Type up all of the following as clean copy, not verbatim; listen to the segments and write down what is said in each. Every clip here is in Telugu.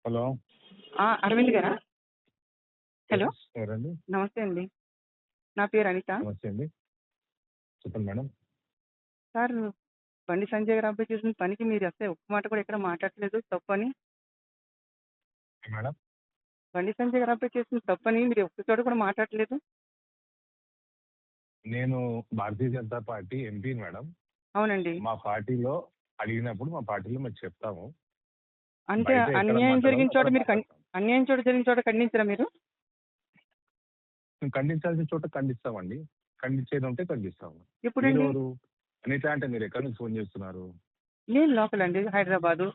హలో. అరవింద్ గారా? హలో, ఎవరండి? నమస్తే అండి. నా పేరు అనిత. నమస్తే అండి, చెప్పండి మేడం. సార్, బండి సంజయ్ గారు అబ్బాయి చేసిన పనికి మీరు అసలు ఒక్క మాట కూడా ఎక్కడ మాట్లాడలేదు తప్పని. మేడం, బండి సంజయ్ గారు అబ్బాయి చేసిన తప్పని మీరు ఒక్క చోట కూడా మాట్లాడలేదు. నేను Bharatiya Janata party MP madam. అవునండి. మా పార్టీలో అడిగినప్పుడు మా పార్టీలో మేము చెప్తాము. అంటే బయట ఎక్కడ అన్యాయం జరిగిన మాట్లాడాలో చోట అక్కడ మీరు మాట్లాడతాం. అన్యాయం జరిగిన చోట ఖండించరా మీరు? మేము ఖండించాల్సిన చోట ఖండిస్తామండి. ఖండించేది ఉంటే ఖండిస్తాము. మీరు ఎప్పుడండి? ఎవరు? అనిత అంటే మీరు ఎక్కడి నుంచి ఫోన్ చేస్తున్నారు? నేను లోకల్ అండి, హైదరాబాదు.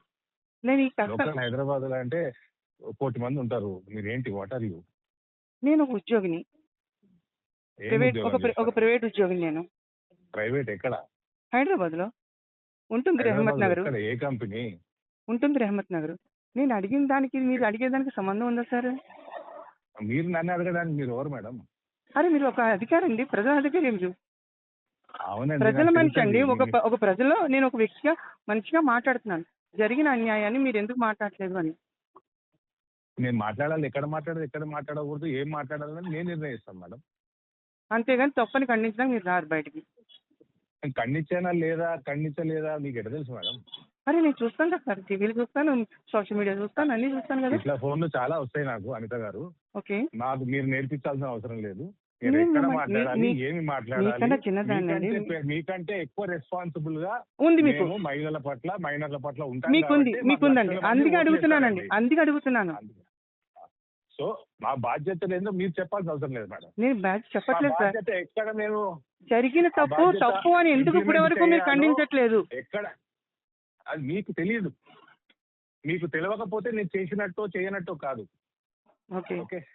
నేను ఈ కష్టం లోకల్ హైదరాబాద్ లో అంటే 1,00,00,000 మంది ఉంటారు. మీరేంటి, వాట్ ఆర్ యూ? నేను ఒక ఉద్యోగిని, ఏం ప్రైవేట్ ఉద్యోగం ఒక చేస్తారు? ప్రైవేట్ ఉద్యోగిని. నేను ప్రైవేట్ ఎక్కడ? హైదరాబాద్లో ఉంటుంది, రెహమత్ హైదరాబాద్ లో నగర్. ఎక్కడ? ఏ కంపెనీ? ఉంటుంది, రెహమత్ నగర్. నేను అడిగిన దానికి మీరు అడిగేదానికి సంబంధం ఉందా సార్? మీరు నన్ను అడగడానికి మీరు ఎవరు మేడం? అరే, మీరు ఒక అధికారి అండి, ప్రజల అధికారి మీరు. అవునండి, ప్రజల నాకు మనిషి అండి. తెలుసండి. ఒక ప్రజలో నేను ఒక వ్యక్తిగా మనిషిగా మాట్లాడుతున్నాను. జరిగిన అన్యాయాన్ని మీరు ఎందుకు మాట్లాడలేదు అని. నేను మాట్లాడాలి, ఎక్కడ మాట్లాడకూడదు, ఏం మాట్లాడాలని నేను నిర్ణయిస్తాను మేడం. అంతేగాని తప్పని ఖండించడానికి మీరు రారు బయటికి. నేను ఖండించలేదా మీకు ఎట్లా తెలుసు మేడం? అరే, నేను చూస్తాను కదా సార్, టీవీలు చూస్తాను, సోషల్ మీడియా చూస్తాను, అన్నీ చూస్తాను కదా. ఇట్లా ఫోన్లు చాలా వస్తాయి నాకు, అనిత గారు. ఓకే, నాకు మీరు నేర్పించాల్సిన అవసరం లేదు. మీరు నేను ఎక్కడ మీ- మాట్లాడాలి, మీ- ఏమి మాట్లాడాలి, మీకన్నా చిన్నదాన్ని అండి. మీకంటే ఎక్కువ రెస్పాన్సిబుల్ గా ఉంది మీకు, మేము మైనర్ల పట్ల ఉంటాం మీకుంది, కాబట్టి మాకు మీకుందండి. లక్షల మంది అందుకే ఓట్లు అడుగుతున్నానండి, వేస్తారండి. అందుకే అడుగుతున్నాను. సో మా బాధ్యత ఏందో మీరు చెప్పాల్సిన అవసరం లేదు మేడం. నేను బ్యాచ్ మా చెప్పట్లేదు సార్. బాధ్యత ఎక్కడ మేము జరిగిన ఆ తప్పు బాధ్యత తప్పు అని ఎందుకు ఇప్పటి వరకు మీరు implement ఖండించట్లేదు? ఎక్కడ అది మీకు తెలియదు. మీకు తెలియకపోతే నేను చేసినట్టు చేయనట్టు కాదు. ఓకే. ఓకే.